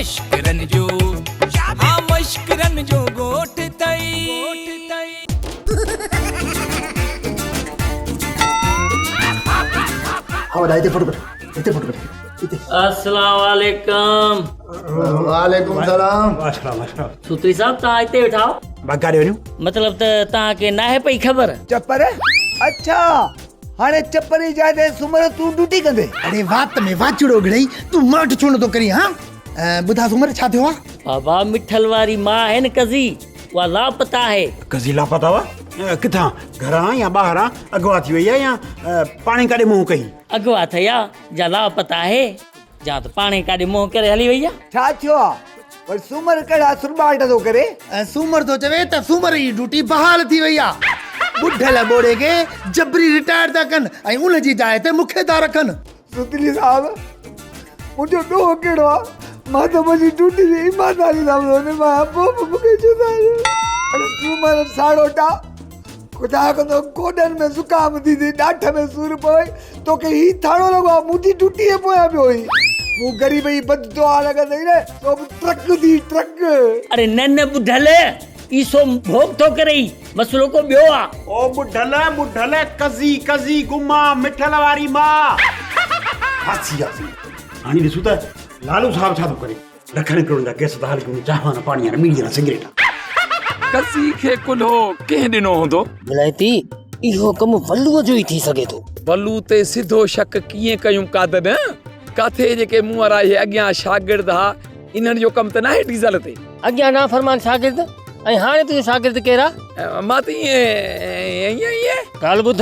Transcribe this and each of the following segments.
मश्करन जो हाँ मश्करन जो गोठ तई हाँ इतने फुट अस्सलाम वालेकुम। वालेकुम सलाम। सूत्री साहब तव्हां हिते वेठा हो? बगाड़े वञो मतलब त तव्हांखे नाहे पई ख़बर? चपर अच्छा हाणे चपर जी जाइ ते सुमर तूं ड्यूटी कंदे। अरे वात में वाचड़ो घड़ई तू माठ छो न तो करी हां बुधा सुमर छा थियो आहे? बाबा मिठल वारी मां है न कज़ी उहा लापता है। कज़ी लापता हुआ किथां घरां या ॿाहिरां अगवा थी वई आहे या पाणी काॾे मुंहुं कई? अगवा थया जा लापता है जा त पाणे काॾे मुंहुं करे हली वई आहे। छा थियो आहे पर सुमर कहिड़ा सुरबाट थो करे? सूमर तो चवे त सूमर जी ड्यूटी बहाल थी वई आहे। बुढ़ल बोड़े के जबरी रिटायर था कन ऐं उन जी जाइ ते मूंखे था रखन। सुतली साहब मुंहिंजो ॾोह कहिड़ो आहे मां त मुंहिंजी ड्यूटी जी ईमानदारी सां वञे मां पोइ मूंखे छुदायो। अरे सूमर साड़ोटा खुदा कंदो गोॾनि में ज़ुकाम थी थी ॾाठ में सूर पए तोखे ही थाणो लॻो आहे मुंहिंजी ड्यूटी जे पोयां पियो हुई मूं ग़रीब जी बददुआ लॻंदई न तो ट्रक थी ट्रक। अरे न बुढ़ल ईसो भोग थो करे मसलो को ॿियो आहे। ओ बुढ़ल कज़ी गुमा मिठल वारी मां फासी आहे। हाणे ॾिसूं त लालू साहब छा थो करे। लखनि करोड़ जा केस था हली चाहवान पाणी मीडिया सिगरेट कज़ी खे कुल्हो कंहिं ॾिनो हूंदो? बिलायती इहो कमु वल्लूअ जो ई थी सघे थो। बल्लू ते सिधो शक कीअं कयूं कादन? काथे जेके मूं वारा इहे अॻियां शागिर्द हा इन्हनि जो कमु त नाहे डीज़ल ते। अॻियां ना फरमान शागिर्द ऐं हाणे तुंहिंजो शागिर्द केरु आहे? मां त ईअं ॻाल्हि ॿुध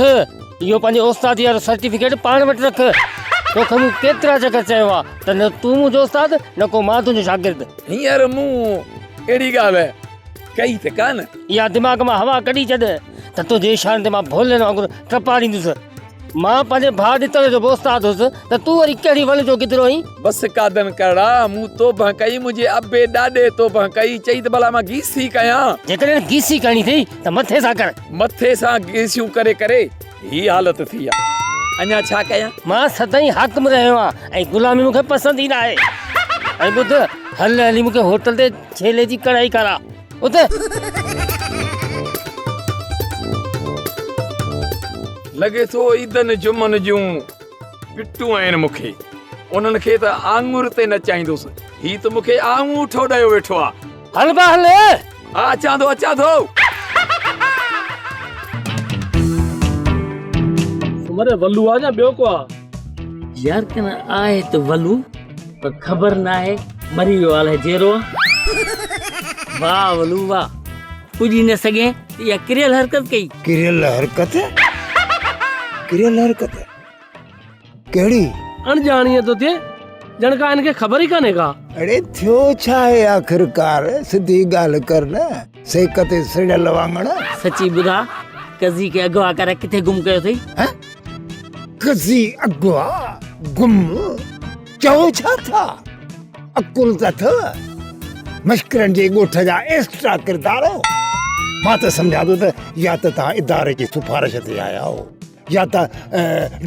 इहो पंहिंजे उस्तादी वारो सर्टिफिकेट पाण वटि रख। तोखे मूं केतिरा चकर चयो आहे त न तूं मुंहिंजो उस्ताद न को मां तुंहिंजो शागिर्द। हींअर मूं अहिड़ी ॻाल्हि कई त कान। इहा दिमाग़ मां हवा कढी छॾ त तुंहिंजे इशारे ते मां भोले वांगुरु टपाड़ींदुसि। मां पंहिंजे भाउ ॾितल जो उस्ताद हुअसि त तूं वरी कहिड़ी वल जो गिदरो आहीं? बस कादन कड़ा मूं तोबा कई मुंहिंजे अबे ॾाॾे तोबा कई चई त भला मां गीसी कयां। जेकॾहिं गीसी करणी अथई त मथे सां कर। मथे सां गीसियूं करे करे ही हालत थी आहे। अञा छा कयां? मां सदाईं हाकिम रहियो आहियां ऐं गुलामी मूंखे पसंदि ई न आहे। ऐं ॿुध हली मूंखे होटल ते छेले जी कढ़ाई करा उते। लॻे थो ईदन जुमन जूं पिटूं आहिनि मूंखे उन्हनि खे त आङुर ते न चाहींदुसि। ही त मूंखे आङूर ठोॾायो वेठो आहे। हल बा हल अचां थो तुम्हारे वल्लू आ या ॿियो को आ? यार कन आहे त वल्लू पर ख़बर न आहे मरी वियो आहे जेरो। वाह वल्लू वाह पुॼी न सघे इहा किरियल हरकत कई। किरियल हरकत कहिड़ी? अणजाणीअ तो थिए ॼण का इनखे ख़बर ई कान्हे का। अरे थियो छा आहे आख़िरकार सिधी ॻाल्हि कर न सेक ते सिड़ियल वांगण। सची ॿुधा कज़ी खे अगवा करे किथे गुम कयो अथई? कज़ी अगवा गुम चओ छा था? अकुल त अथव मश्करनि जे ॻोठ जा एक्स्ट्रा किरदार हो। मां त सम्झां थो त या त तव्हां इदारे जी सिफारिश ते आया हो या त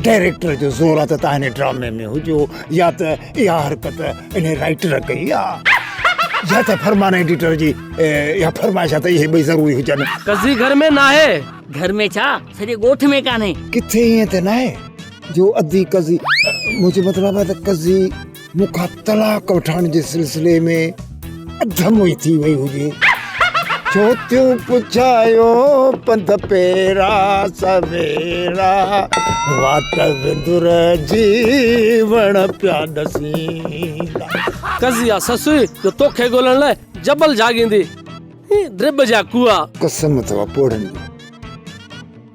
डायरेक्टर जो ज़ोर आहे त तव्हां हिन ड्रामे में हुजो या त इहा हरकत इन राइटर कई आहे या त फरमान एडिटर जी या फरमाइश आहे त इहे ॿई ज़रूरी हुजनि। कज़ी घर में न आहे। घर में छा सॼे ॻोठ में कान्हे। किथे ईअं त न आहे जो अधी कज़ी मुंहिंजो मतिलबु आहे त कज़ी मूंखां तलाक वठण जे सिलसिले में अधम ई थी वई हुजे। छो थियूं पुछायो पंध पेरा सवेरा वाट विंदुर जीवण पिया ॾसींदा। कज़ी आ ससुई जो तोखे ॻोल्हण लाइ जबल जाॻींदी द्रिब जा कुआ। कसम अथव पोड़नि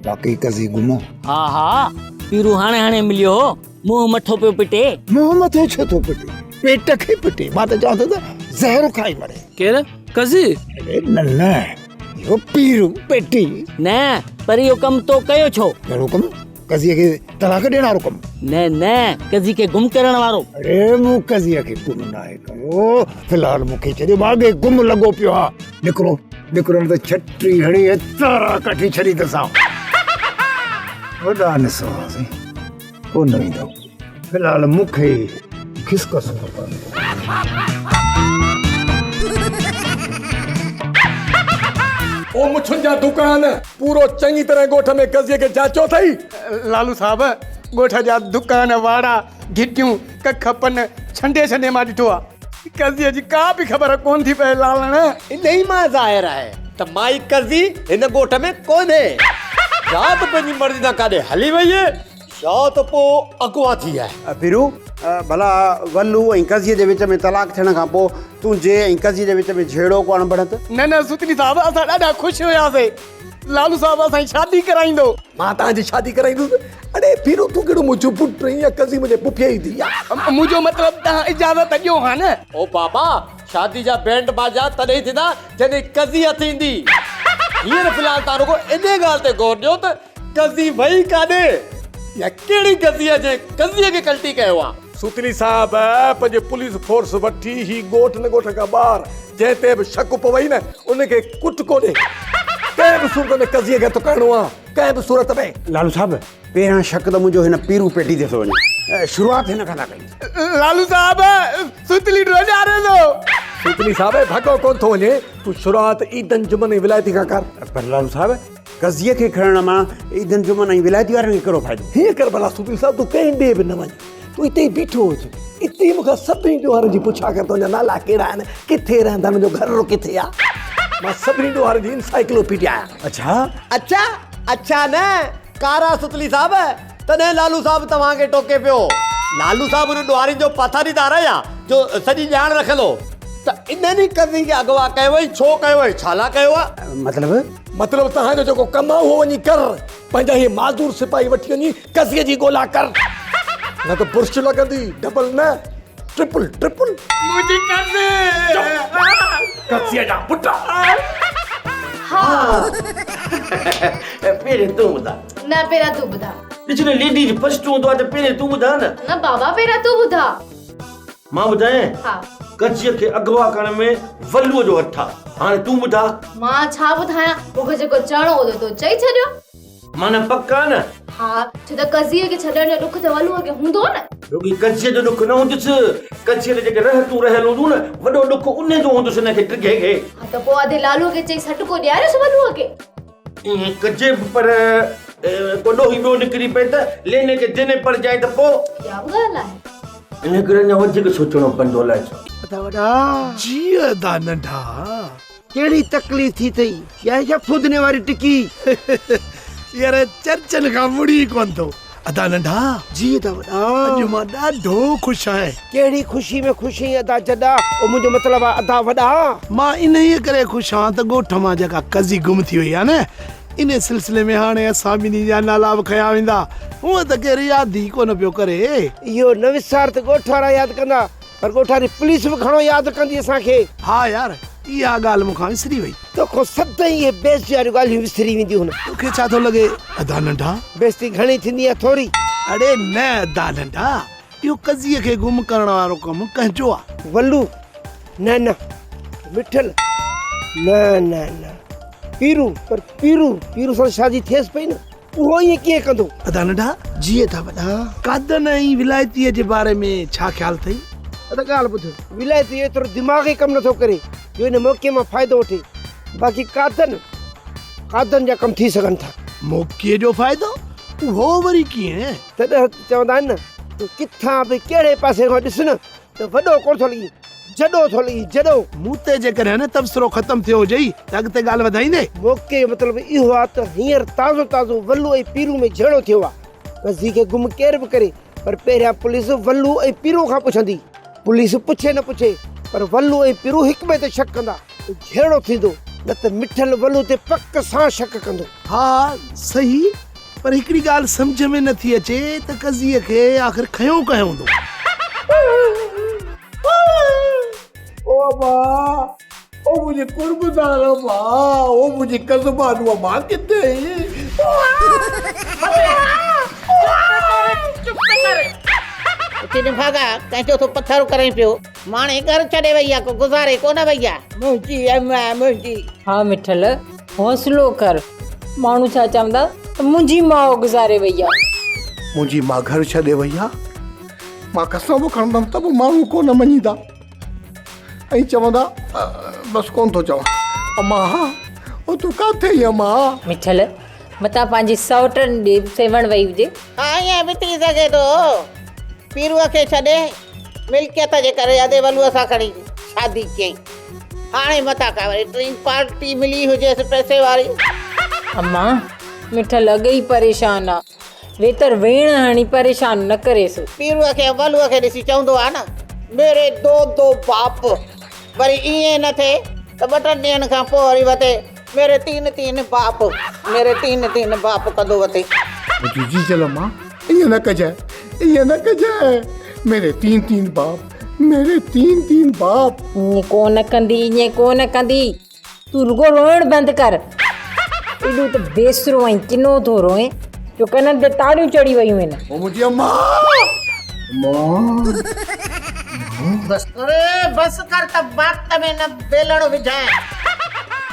बाक़ी कज़ी गुमो। हा पीरू हाणे मिलियो मुंहुं मथो पियो पिटे। मुंहुं मथो छो थो पिटे? पेट खे पिटे। मां त चवां थो त ज़हर खाई मरे। केरु कज़ी? अरे न इहो पीरू पेटी न पर इहो कमु तो कयो छो? कहिड़ो कमु? कज़ीअ खे तलाक ॾियण वारो कमु? न कज़ी खे गुम करण वारो। अरे मूं कज़ीअ खे गुम न आहे कयो। फ़िलहाल मूंखे चयो माॻे गुम लॻो पियो आहे। निकिरो त छटी हणी तारा कठी छॾी त सां वॾा निसवासीं कोन ईंदो। फ़िलहाल मूंखे खिसकस ओ मुछुनि जा दुकान पूरो चङी तरह ॻोठ में कज़ीअ खे जाचो अथई। लालू साहब ॻोठ जा दुकान वाड़ा घिटियूं कख पन छंडे छंडे मां ॾिठो आहे। कज़ीअ जी का बि ख़बर कोन थी पए लालण। इन ही मां ज़ाहिर आहे त माई कज़ी हिन ॻोठ में कोन्हे। या त पंहिंजी मर्ज़ी सां काॾे हली वई आहे या त पोइ अॻुवा थी आहे। फिरू भला वल्लू ऐं कज़ीअ जे विच में तलाक थियण खां पोइ तुंहिंजे ऐं कज़ीअ जे विच में झेड़ो कोन बढ़त? न सुतली साहब असां ॾाढा ख़ुशि हुयासीं। लालू साहब असांजी शादी कराईंदो। मां तव्हांजी शादी कराईंदुसि। अरे फिरू तूं कहिड़ो मुंहिंजो पुटु या कज़ी मुंहिंजे पुफीअ जी थी आहे। मुंहिंजो मतिलबु तव्हां इजाज़त ॾियो हा न। ओ बाबा शादी जा बैंड बाजा तॾहिं थींदा जॾहिं कज़ी थींदी। हींअर फ़िलहाल तव्हां रुगो इन ॻाल्हि ते गौर ॾियो त कज़ी वई कान्हे या कहिड़ी कज़ीअ खे कल्टी कयो आहे। सुतली साहब पंहिंजे पुलिस फोर्स वठी ही ॻोठ न ॻोठ खां ॿाहिरि जंहिं ते बि शक पवई न उनखे कुट कोन्हे। कंहिं बि सूरत में कज़ीअ खे टुकाइणो आहे कंहिं बि सूरत में। लालू साहब पहिरियां शक त मुंहिंजो हिन पीरू पेटी ते थो वञे। शुरूआति हिन खां था कयूं। लालू साहब सुतली रोज़ारे दो। सुतली साहब भॻो कोन थो वञे। तूं शुरूआति ईदन जुमन ऐं विलायती खां कर। पर लालू साहब कज़ीअ खे खणण मां ईदन जुमन ऐं विलायती वारनि खे कहिड़ो फ़ाइदो? हीअं कर भला सुतली साहब तूं कंहिं ॾे बि न वञ। तूं हिते ई बीठो हुजे। इते ई मूंखां सभिनी ॾोहारनि जी पुछा कर तुंहिंजा नाला कहिड़ा आहिनि किथे रहंदा मुंहिंजो घर किथे आहे। मां सभिनी ॾोहारनि जी इंसाइक्लोपीडिया आहियां। अच्छा अच्छा न कारा सुतली साहब तॾहिं लालू साहब तव्हांखे टोके पियो। लालू साहब हुन ॾोहारिनि जो पाथारीदार आहे जो सॼी ॼाण रखंदो त इन्हनि कज़ी खे अॻुवा कयो वई छो कयो वई छाला कयो आहे। मतिलबु तव्हांजो जेको कमु आहे उहो वञी कर। पंहिंजा ही माज़ूर सिपाही वठी वञी कज़ीअ जी ॻोल्हा कर। न त बुर्श लॻंदी डबल न ट्रिपल। मुंहिंजी कज़ीअ जा पुट। पहिरें तूं ॿुधा। न पहिरां तूं ॿुधा। ॾिस न लेडीज फर्स्ट हूंदो आहे त पहिरें तूं ॿुधा न। न बाबा पहिरां तूं ॿुधा। मां ॿुधायां हा कज़ीअ खे अगवा करण में वल्लूअ जो हथु आहे। हाणे तूं ॿुधा। मां छा ॿुधायां मूंखे जेको चवणो हो तो चई छॾियो। माना पक्का न। हा छो त कज़ीअ खे छॾण जो ॾुख त वल्लूअ खे हूंदो न। छोकी कज़ीअ जो ॾुख न हूंदुसि कज़ीअ ते जेके रहतूं रहियल हूंदियूं न वॾो ॾुख उन जो हूंदुसि हिनखे टिघे खे। हा त पोइ अधे लालूअ खे चई सटको ॾियारियोसि वल्लूअ खे। ईअं कजे पर कोॾो ई ॿियो निकिरी पए त लेने खे देने पर जाए त पोइ क्या ॻाल्हि आहे। इन करे अञा वधीक सोचणो पवंदो अलाए छो। जीअं दा नंढा कहिड़ी तकलीफ़ थी अथई या छा फुदने वारी टिकी? यार चर्चन खां मुड़ी कोन थो। अदा नंढा जी दा वॾा अॼु मां ॾाढो ख़ुशि आहियां। कहिड़ी ख़ुशी में ख़ुशी अदा जॾा ओ मुंहिंजो मतिलबु आहे अदा वॾा। मां इन ई करे ख़ुशि आहियां त ॻोठ मां जेका कज़ी गुम थी वई आहे न इन सिलसिले में हाणे असां ॿिन्ही जा नाला बि खया वेंदा। हूअं त केरु यादि ई कोन पियो करे। इहो न विसार त ॻोठ वारा यादि कंदा पर ॻोठ वारी पुलिस बि घणो यादि कंदी असांखे। हा यार इहा ॻाल्हि मूंखां विसरी वई। तोखां सभई इहे बेइज़ती वारियूं ॻाल्हियूं विसरी वेंदियूं। तोखे छा थो लॻे अदा नंढा? बेइज़ती घणी थींदी आहे थोरी। अड़े न अदा नंढा इहो कज़ीअ खे गुम करण वारो कमु कंहिंजो आहे। वल्लू न मिठल न पीरू पर पीरू सां शादी थियसि पई न उहो ईअं कीअं कंदो? अदा नंढा जीअं था वॾा कादन ऐं विलायतीअ जे बारे में छा ख़्यालु अथई? त ॻाल्हि ॿुध विलायती एतिरो दिमाग़ ई कमु नथो करे जो हिन मौक़े मां फ़ाइदो वठे। बाक़ी कादन जा कम थी सघनि था। मौक़े जो फ़ाइदो उहो वरी कीअं? तॾहिं चवंदा आहिनि न तूं किथां बि कहिड़े पासे खां ॾिस न त वॾो कोन थो लॻी जॾो थो लॻी जॾो। मूं ते जेकॾहिं न तबसरो ख़तमु थियो हुजई त अॻिते ॻाल्हि वधाईंदे। मौक़े जो मतिलबु इहो आहे त हींअर ताज़ो वल्लू ऐं पीरू में झेड़ो थियो आहे। कज़ी खे गुम केर बि करे पर पहिरियां पुलिस वल्लू ऐं पीरू खां पुछंदी। पुलिस पुछे न पुछे पर वल्लू ऐं पीरू हिक ॿिए ते शक कंदा झेड़ो थींदो न त मिठल वल्लू ते पक सां शक कंदो। हा सही पर हिकिड़ी ॻाल्हि सम्झ में नथी अचे त कज़ीअ खे आख़िर खयों कंहिं हूंदो? ओ मां ओ मुझे कुर्बान मां ओ मुझे कज़बान मां किथे तेरे भागा कंहिंजो तो पत्थर करे पियो माणे घर छॾे वई आहे को गुज़ारे कोन वई आहे। मुंहिंजी अम्मा मुंहिंजी। हा मिठल हौसलो कर माण्हू छा चवंदा त मुंहिंजी माउ गुज़ारे वई आहे। मुंहिंजी मां घर छॾे वई आहे। मां कसम खणंदमि त बि माण्हू कोन मञींदा ऐं चवंदा बसि कोन थो चवां। अम्मा ओ तू काथे ही मां? मिठल मता पंहिंजी सौटनि ॾे सेवण वई हुजे। हाँ ईअं बि थी सघे थो पीरूअ खे छॾे मिल्कियत जे करे अदे वलूअ सां खणी शादी कयईं। हाणे मथां का वरी टी पार्टी मिली हुजेसि पैसे वारी। अम्मा मिठल अॻे ई परेशान आहे, वेतर वेण हणी परेशान न करेसि। पीरूअ खे वलूअ खे ॾिसी चवंदो आहे न मेरे दो बाप, वरी ईअं न थिए त 2-3 ॾींहंनि खां पोइ वरी वधे मेरे तीन बाप कंदो वधे। जी चलो मां, ये न कजाए मेरे 3 बाप, मेरे 3 बाप। ईअं कोन कंदी, तूं रुगो रोइण बंदि कर। एॾो त बेसरो ऐं किनो थो रोए जो कननि ते ताड़ियूं चढ़ी वियूं आहिनि। ओ मुंहिंजी अम्मा बस कर त बात में न बेलण विझाए।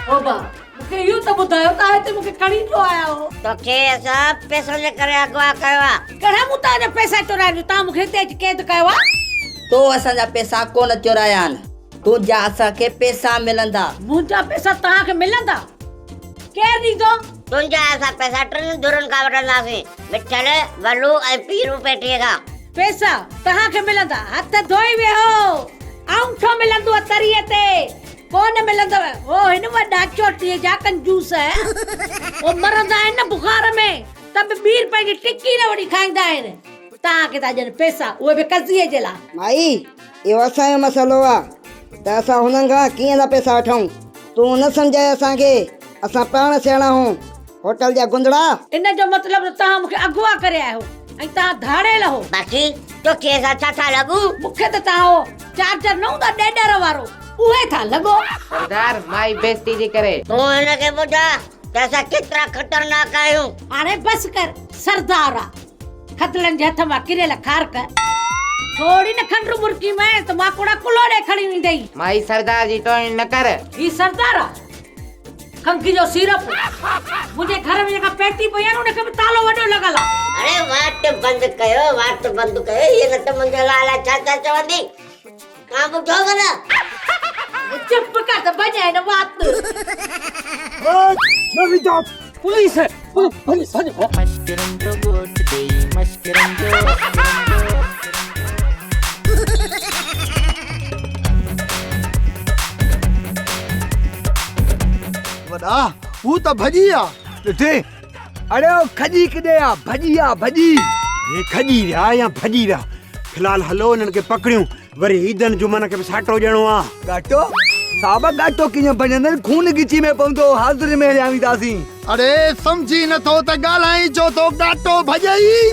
बाबा मूंखे इहो त ॿुधायो तव्हां हिते मूंखे खणी छो आया हो? तोखे असां पैसो जे करे अगवा कयो आहे। कहिड़ा मूं तव्हांजा पैसा चुराया? तव्हां मूंखे हिते अची कैद कयो आहे? तो असांजा पैसा कोन चुराया आहिनि, तुंहिंजा असांखे पैसा मिलंदा। मुंहिंजा पैसा तव्हांखे मिलंदा? केरु ॾींदो? तुंहिंजा असां पैसा 3 धुरनि खां वठंदासीं, मिठल वलू ऐं पीरू पेटीअ खां। पैसा तव्हांखे मिलंदा? हथ धोई वेहो, औंठो मिलंदो तरीअ ते, कोन मिलंदव। ओ हिन वॾा चोटीअ जा कंजूस ओ मरंदा आहिनि न बुखार में, त बि 2 रुपए जी टिक्की न वठी खाईंदा आहिनि। तव्हांखे था ॾियनि पैसा, उहे बि कज़ीअ जे लाइ। भाई इहो असांजो मसइलो आहे त असां हुननि खां कीअं था पैसा वठूं? तूं न सम्झाए असांखे, असां पाण सियाणा हूं, होटल जा गुंदड़ा। इन जो मतिलबु तव्हां मूंखे अगवा करे आया हो ऐं तव्हां धाड़ेल हो। बाक़ी तोखे असां छा था लॻूं? मूंखे त तव्हां हो चार्जर न हूंदा ॾेडर वारो, उहे था लॻो। सरदार माई बेइज्जती थी करे। तूं हिनखे ॿुधा त असां केतिरा ख़तरनाक आहियूं। हाणे बस कर, सरदार आहे खतलनि जे हथ मां किरियल ख़ारक। थोड़ी न खंडरू मुर्की में त मां कोड़ा कुलोड़े खणी वेंदई। माई सरदार जी टोन न कर। ही सरदार आहे खंकी जो सीरप। मुंहिंजे घर में जेका पेटी पई आहे उनखे बि तालो वॾो लॻल आहे। अरे वाट बंदि कयो, ये न त मुंहिंजो लाला छा चवंदी? का ॿुधो कर? चुप कर त बजाए न वात। पुलिस है, वॾा हू त भॼी आहे ॾिठे। अरे ओ खजी किथे आहे? भॼी हे खजी विया या भॼी विया? फिलहाल हलो हिननि खे पकड़ियूं, वरी ईदन जुमन खे बि साटो ॾियणो आहे। गाटो साहब गाटो कीअं भॼंदे? खून गिची में पवंदो, हाज़िर में हलियावींदासीं। अरे सम्झी नथो त ॻाल्हाई छो थो? गाटो भॼई।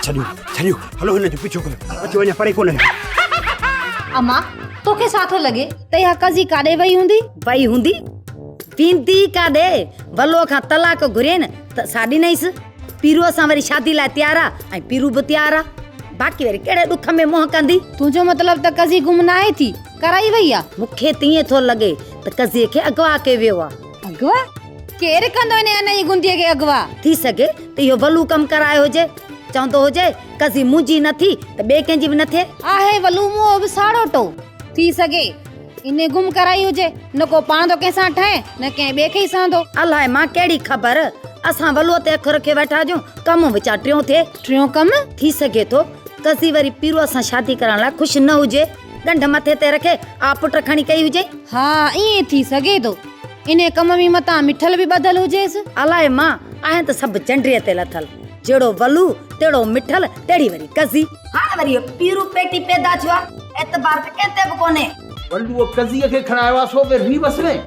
छॾियो हलो हिन जो पीछो कयो, अचो वञा परे कोन। अम्मा तोखे छा थो लॻे त इहा कज़ी काॾे वई हूंदी? पींदी काॾे? वलो खां तलाक घुरेन त साॾी नईसि। पीरूअ सां वरी शादी लाइ तयार आहे ऐं पीरू बि तयार आहे। बाक़ी वरी कहिड़े ॾुख में मोह कंदी? तुंहिंजो मतिलबु त कज़ी गुम न आहे थी, कराई वई आहे? मूंखे तीअं थो लॻे त कज़ीअ खे अगवा कयो वियो आहे। अगवा? केरु कंदो इन नई गुंदीअ खे अगवा? थी सघे त इहो वलू कमु करायो हुजे, चवंदो हुजे कज़ी मुंहिंजी न थी त ॿिए कंहिंजी बि न थिए। आहे वलू मुंहुं बि साड़ोटो थी सघे इने गुम कराई हुजे, न को पाण तो कंहिंसां ठहे न कंहिं ॿिए खे ई सहंदो। अलाए मां कहिड़ी ख़बर, असां वलूअ ते अखर खे वेठा जो कमु विचा टियों कमु थी सघे थो। कज़ी वरी पीरूअ सां शादी करण लाइ ख़ुशि न हुजे, ॾंढ मथे ते रखे आ पुट खणी कई हुजे। हा ईअं थी सघे थो, इन कम में मतां मिठल बि बदल हुजेसि। अलाए मां आहिनि त सभु चंडीअ ते लथल, जहिड़ो वलू तेड़ो मिठल तेड़ी वरी कज़ी। हाणे वरी पीरू पेटी पैदा थियो आहे, एतबार त कंहिं बि कोन्हे। वल्लू कज़ीअ खे खणायो आहे सो बि रीवस में।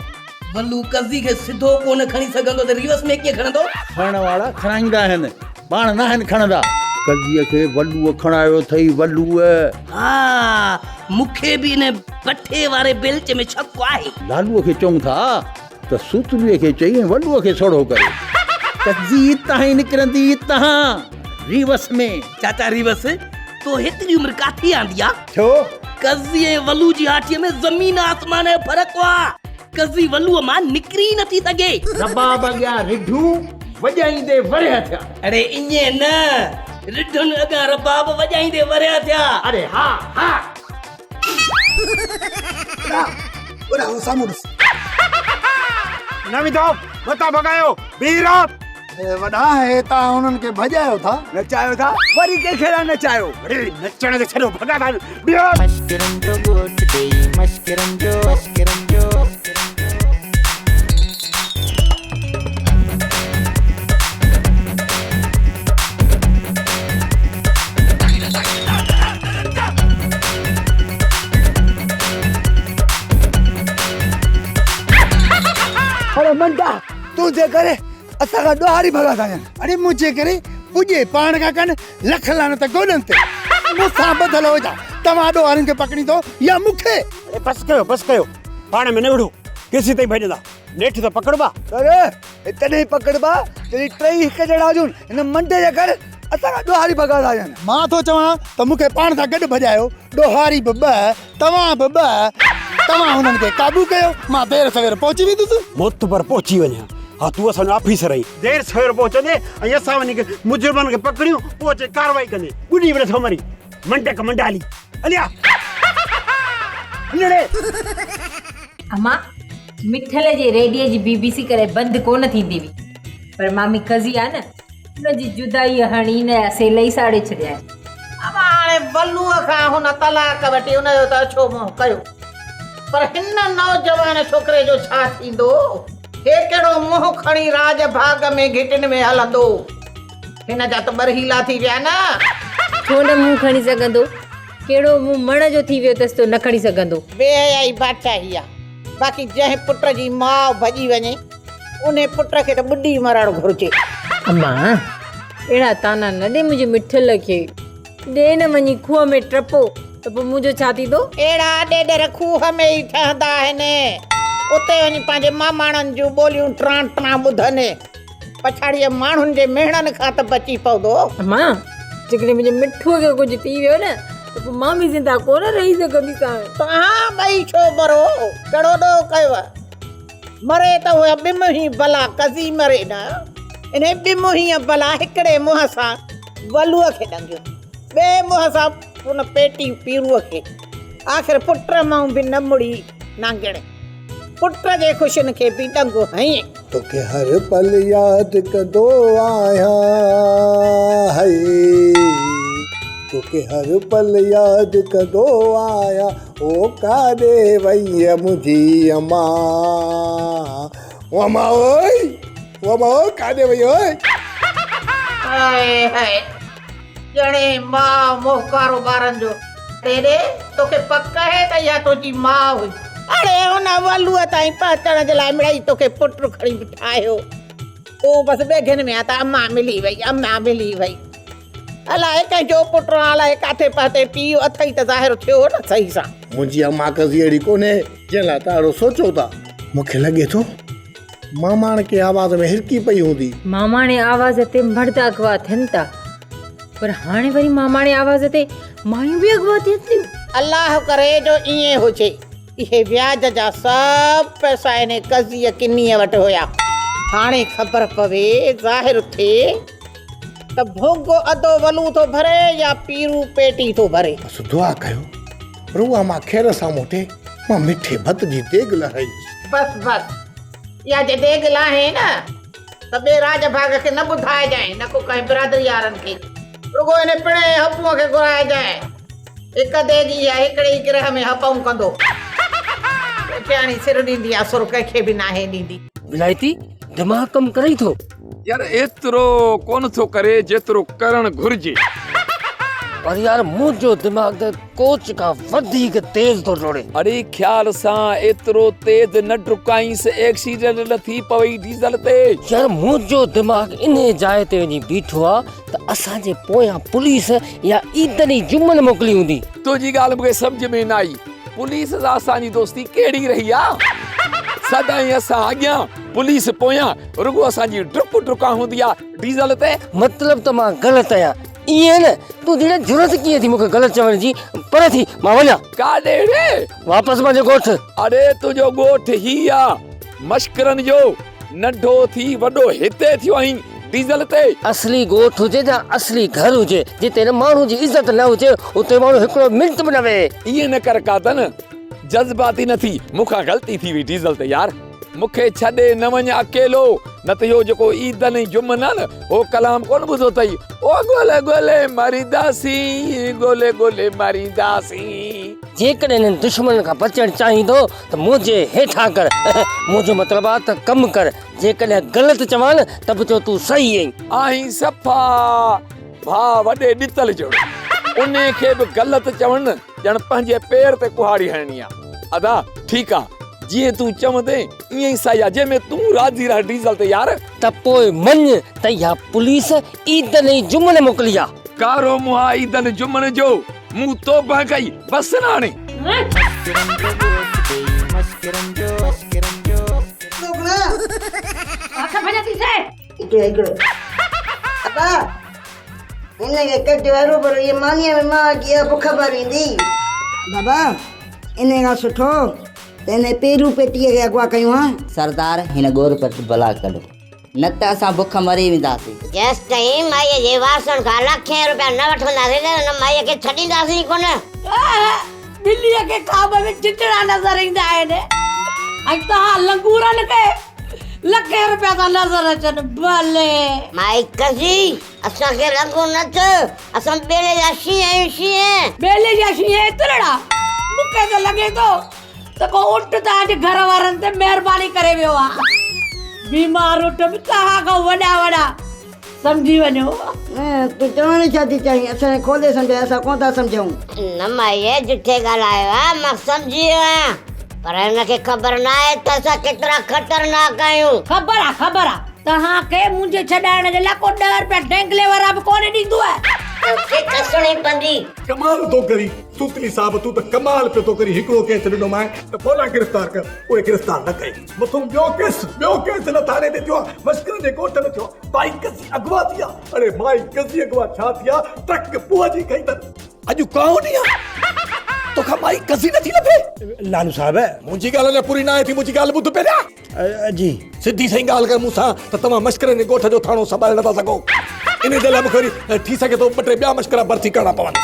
वल्लू कज़ी खे सिधो कोन खणी सघंदो त रीवस में कीअं खणंदो? खणण वारा खणाईंदा आहिनि, पाण न आहिनि खणंदा। कज़ीअ खे वल्लूअ खणायो अथई, वल्लूअ। हा मूंखे बि इन पठे वारे बेलच में शक आहे। लालूअ खे चऊं था त सुतलीअ खे चई वल्लूअ खे सोढ़ो करे। कज़ी हितां ई निकिरंदी, हितां रीवस में। चाचा रीवस तो हेतिरी उम्र काथी आंदी आहे? छो? कज़ी ऐं वल्लू जी हाठीअ में ज़मीन आसमान जो फ़र्क़ु आहे। कज़ी वल्लूअ मां निकिरी नथी सघे। रबाब अॻियां रिढूं वॼाईंदे वरिया थिया। अरे ईअं न, रिढुनि अॻियां रबाब वॼाईंदे वरिया थिया। अरे हा हा नवी दो मता भगायो बीरो वॾा हे तव्हां हुननि खे भॼायो था नचायो था वरी के खेड़ा नचायो अरे नचण ते छॾो भगा था बीरो मस्करन जो गोट गई मस्करन जो अरे मंडा तुझे करे असां खां ॾोहारी भॻा था ॼण अरे मुंहिंजे करे पुॼे पाण खां कनि लख लानत गोॾनि ते मूंसां ॿधल हुजा तव्हां ॾोहारियुनि खे पकड़ींदो या मूंखे अरे बस कयो पाण में न विढ़ो केसी ताईं भॼंदा नेठि त पकड़बा अरे इतने ही पकड़बा तेरी टई हिक जड़ा हुजूं हिन मंडे जे करे असां खां ॾोहारी भॻा था ॼण मां थो चवां त मूंखे पाण सां गॾु भॼायो ॾोहारी बि ॿ तव्हां बि ॿ तव्हां हुननि खे काबू कयो मां देर सवेर पहुची वेंदुसि मुत पर पहुची वञा हा तूं असांजो ऑफिसर आहीं देर सवेर पहुचंदे ऐं असां वञी मुजरिमनि खे पकड़ियूं पोइ अचे कार्रवाई कंदे ॿुॾी बि नथो मरी मंडक मंडाली हलिया अम्मा मिठल जे रेडियो जी बीबीसी करे बंदि कोन थींदी हुई पर मामी कज़ी आहे न हुनजी जुदाई हणी न सेलई साड़े छॾिया अब हाणे बल्लूअ खां हुन तलाक वठी हुनजो त छो मोह कयो पर हिन नौजवान छोकिरे जो छा थींदो हे कहिड़ो मुंहुं खणी राज भाग में घिटिन में हलंदो हिन जा त बरहीला थी विया न छो न मुंहुं खणी सघंदो कहिड़ो मुंहुं मण जो थी वियो अथसि तो न खणी सघंदो बेहयाई बादशाही आहे बाक़ी जंहिं पुट जी माउ भॼी वञे उन पुट खे त ॿुॾी मरणु घुरिजे अम्मा अहिड़ा ताना न ॾे मुंहिंजे मिठल खे ॾे न वञी खूह में टपो त पोइ मुंहिंजो छा थींदो अहिड़ा ॾेॾर खूह में ई ठहंदा आहिनि उते वञी पंहिंजे मामाणनि जूं ॿोलियूं ट्रां ट्रां ॿुधनि पछाड़ीअ माण्हुनि जे मेणनि खां त बची पवंदो अम्मा जेकॾहिं मुंहिंजे मिठूअ खे कुझु थी वियो न त पोइ मां बि ज़िंदा कोन रही सघंदी तव्हां ॿई छो मरो कहिड़ो ॾोह कयुव मरे त उहा ॿिम ई भला कज़ी मरे न इन ॿिम हीअं भला हिकिड़े मुंहं सां वलूअ खे ॾंगियो ॿिए मुंहं सां हुन पेटी पीरूअ खे आख़िर पुट मां बि न मुड़ी नांगण पुट जे ख़ुशियुनि खे बि ॾंगो हई तोखे हर पल यादि कंदो आहियां हाय तोखे हर पल यादि कंदो आहियां ओ काॾे वई मुंहिंजी अम्मा ओ अम्मा ओए काॾे वई ओए हाय हाय ॼणे मां मोहकारो ॿारनि जो ॾेॾे तोखे पक आहे त इहा तुंहिंजी माउ हुई अड़े हुन वलूअ ताईं पहुचण जे लाइ मिड़ई तोखे पुट खणी बिठायो तूं बसि बेघिन में आहे त अम्मा मिली वई अलाए कंहिंजो पुट अलाए किथे पहुते पीउ अथई त ज़ाहिर थियो न सही सां मुंहिंजी अम्मा कज़ी अहिड़ी कोन्हे जंहिं लाइ तव्हां अहिड़ो सोचो था मूंखे लॻे थो मामाण के आवाज़ में हिरकी पई हूंदी मामाणे आवाज़ ते मर्द अगवा थियनि था पर हाणे वरी मामाणे आवाज़ ते मायूं बि अगवा थियनि थियूं अल्लाह करे जो ईअं हुजे इहे व्याज जा सभु पैसा इन कज़ीअ किनीअ वटि हुया हाणे ख़बर पवे ज़ाहिर थिए त भोगो अधो वलू थो भरे या पीरू पेटी थो भरे बसि दुआ कयो रुआ मां ख़ैर सां मोटे मां मिठे भत जी देग लहाई बस या जे देग लाहे न त ॿिए राज भाग खे न ॿुधाइजांइ न को कंहिं बिरादरी वारनि खे रुगो इन पिणे हपूअ खे घुराइजांइ हिकु देगी आहे हिकिड़े ई ग्रह में हपूं कंदो प्याणी सिर ॾींदी आहे सुर कंहिंखे बि नाहे ॾींदी विलायती दिमाग़ कम करे थो यार एतिरो कोन थो करे जेतिरो करणु घुर्जे पर यार मुंहिंजो दिमाग़ त कोच खां वधीक तेज थो डोड़े अरे ख्याल सां एतिरो तेज न डुकाईंसि एक्सीडेंट न थी पवई डीज़ल ते यार मुंहिंजो दिमाग़ इन जाइ ते वञी बीठो आहे त असांजे पोयां पुलिस या ईदनी जुम्मन मोकिली हूंदी तुंहिंजी ॻाल्हि मूंखे सम्झ में न आई पुलिस सां असांजी दोस्ती कहिड़ी रही आहे सदाईं असां अॻियां पुलिस पोयां रुगो असांजी डुक डुका हूंदी आहे डीज़ल ते मतिलब त मां ग़लति आहियां ईअं न तूं धीरे ज़रूरत कीअं थी मूंखे ग़लति चवण जी पर थी मां वञा काॾे वापसि मुंहिंजो ॻोठ अरे तुंहिंजो ॻोठ ही आहे मश्करनि जो नंढो थी वॾो हिते थियो आहीं डीज़ल ते असली ॻोठ हुजे या असली घर हुजे जिते न माण्हू जी इज़त न हुजे उते माण्हू हिकिड़ो मिंट बि न वेहे ईअं न कर कातन जज़्बाती न थी मूंखां ग़लती थी हुई डीज़ल ते यार मूंखे छॾे न वञ अकेलो, न त इहो जेको ईदन ऐं जुमन आहे न, उहो कलाम कोन ॿुधो अथई, ओ ॻोल्हे ॻोल्हे मरींदासीं, ॻोल्हे ॻोल्हे मरींदासीं। जेकॾहिं हिननि दुश्मन खां बचणु चाहींदो त मुंहिंजे हेठां कर। मुंहिंजो मतिलबु आहे त कमु कर। जेकॾहिं ग़लति चवां न त बि चओ तूं सही आहीं सफ़ा भाउ वॾे ॾितल जहिड़ो, उन खे बि ग़लति चवण ॼण पंहिंजे पेर ते कुहाड़ी हणणी आहे। अदा ठीकु आहे, जीअं तूं चवंदे ईअं ई सही आहे। जंहिंमें तूं राज़ी रह डीज़ल ते यार, त पोइ मञ त इहा पुलिस ईदन ऐं जुमन मोकिली आहे। कारो मुहा ईदन जुमन जो मूं तौबा कई बस न हाणे। इनके कटे वारो पर ये मानिया में मां की अब खबर इंदी बाबा इने का सुठो तेने पेरू पेटी के अगवा कयो हां सरदार हिन गोर पर भला कढो न त असां बुख मरी वेंदासीं। जेस टाइम माई जे वासन का लाखे रुपया न वठंदासीं न माई के छडींदासीं कोन। बिल्ली के खाब में चिटड़ा नजर ईंदा आहिनि ऐं तव्हां लंगूरनि के लखे रुपया था नजर अचनि। भले माई कजी असां के लंगू न थ, असां बेले जा शीं बेले जा शीं एतिरा मूंखे त लॻे थो त को उठ त अॼु घर वारनि ते महिरबानी करे वियो आहे। बीमार उठ बि तव्हां खां वॾा समझी वञो। तूं चवण छा थी चाहीं? असां खोले सम्झाए, असां कोन था सम्झूं। न माई जिथे ॻाल्हायो आहे मां सम्झी वियो आहियां, पर हिनखे ख़बर न आहे त असां केतिरा ख़तरनाक आहियूं। ख़बर आहे तव्हांखे मुंहिंजे छॾाइण जे लाइ को 10 रुपया ढेंगले वारा बि कोन ॾींदो आहे। कमाल तो करी सुतली साहब, तू तो कमाल पे तो करी। हिकड़ो केस ॾिनो मां त फोला गिरफ्तार कर, ओए गिरफ्तार न कई। मथो ॿियो केस न थाने ते थियो, मस्करन जे कोर्ट में थियो। भाई कसी अगवा थिया। अरे भाई कसी अगवा छा थिया? ट्रक पुआ जी कई त अॼु कौन या तो खमाई कसी न थी लभे। लालू साहब मुंहिंजी ॻाल्हि न पूरी न आहे थी, मुंहिंजी ॻाल्हि ॿुध पहिरियां। जी सिधी सही ॻाल्हि कर मूंसां त तव्हां मस्करन जे ॻोठ जो थाणो संभाले नथा सघो। इन जे लाइ मूंखे थी सघे थो 2-3 ॿिया मश्करा भर्ती करणा पवनि।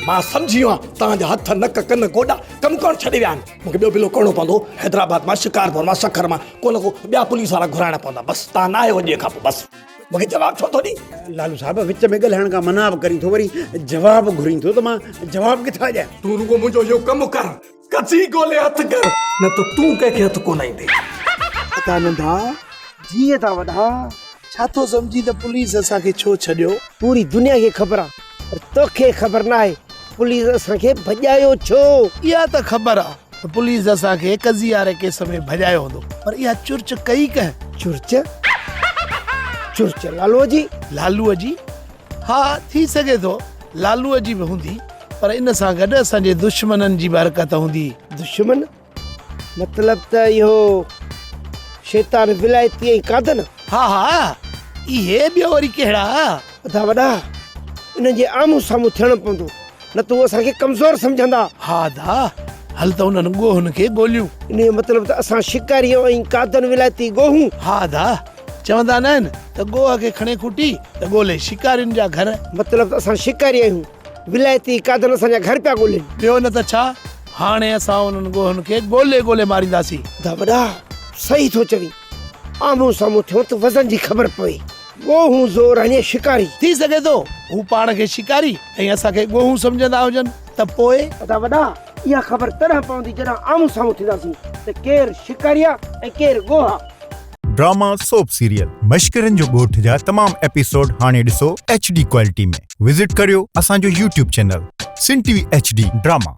मां सम्झी वियो आहियां तव्हांजा हथ नक कन गोॾा कमु करणु छॾे विया आहिनि। मूंखे ॿियो बिलो करणो पवंदो, हैदराबाद मां, शिकारपुर मां, सखर मां को न को ॿिया पुलिस वारा घुराइणा पवंदा। बसि तव्हां न आहियो अॼु खां पोइ। बसि मूंखे जवाबु छो थो ॾी? लालू साहब विच में ॻाल्हाइण खां मना बि करी थो, वरी जवाबु घुरी थो त मां जवाबु किथां ॾियां? तूं रुगो मुंहिंजो इहो कमु कर, कची ॻोल्हे हथ कर, न त तूं कंहिंखे हथ कोन ईंदे। अता नंढा जीअं था वॾा छा थो सम्झी त पुलिस असांखे छो छॾियो? पूरी दुनिया खे ख़बर आहे, पर तोखे ख़बर न आहे पुलिस असांखे भॼायो छो। इहा त ख़बर आहे त पुलिस असांखे कज़ी वारे केस में भॼायो हूंदो, पर इहा चुर्च कई कंहिं? चुर्च लालूअ जी? हा थी सघे थो लालूअ जी बि हूंदी, पर इन सां गॾु असांजे दुश्मननि जी बि हरकत हूंदी। दुश्मन मतलब त इहो शैतान विलायती ऐं कादन? हा इहे ॿियो वरी कहिड़ा? अदा वॾा इन जे आम्हूं साम्हूं थियणो पवंदो, न त उहे असांखे कमज़ोर सम्झंदा। हा दा हल त उन्हनि ॻोहनि खे ॻोल्हियूं। इन जो मतिलबु त असां शिकारी ऐं कादन विलायती ॻोहूं। हा दा चवंदा न आहिनि त ॻोह खे खणे खुटी त ॻोल्हे शिकारियुनि जा घर। मतिलबु त असां शिकारी आहियूं, विलायती कादन असांजा घर पिया ॻोल्हनि। ॿियो न त छा, हाणे असां उन्हनि ॻोहनि खे ॻोल्हे मारींदासीं। दा वॾा सही थो चवी, आम्हूं साम्हूं थियो त वज़न जी ख़बर पए। ॻोहूं ज़ोर आने शिकारी थी सघे थो हू पाण खे शिकारी ऐं असांखे ॻोहूं सम्झंदा हुजनि त पोइ अदा वॾा इहा ख़बर तॾहिं पवंदी जॾहिं आम्हूं साम्हूं थींदासीं त केरु शिकारी आहे ऐं केरु ॻोहा। ड्रामा सोप सीरियल मश्करन जो ॻोठ जा तमाम एपिसोड हाणे ॾिसो HD क्वालिटी में। विजिट करियो असांजो YouTube चैनल सिन TV HD ड्रामा।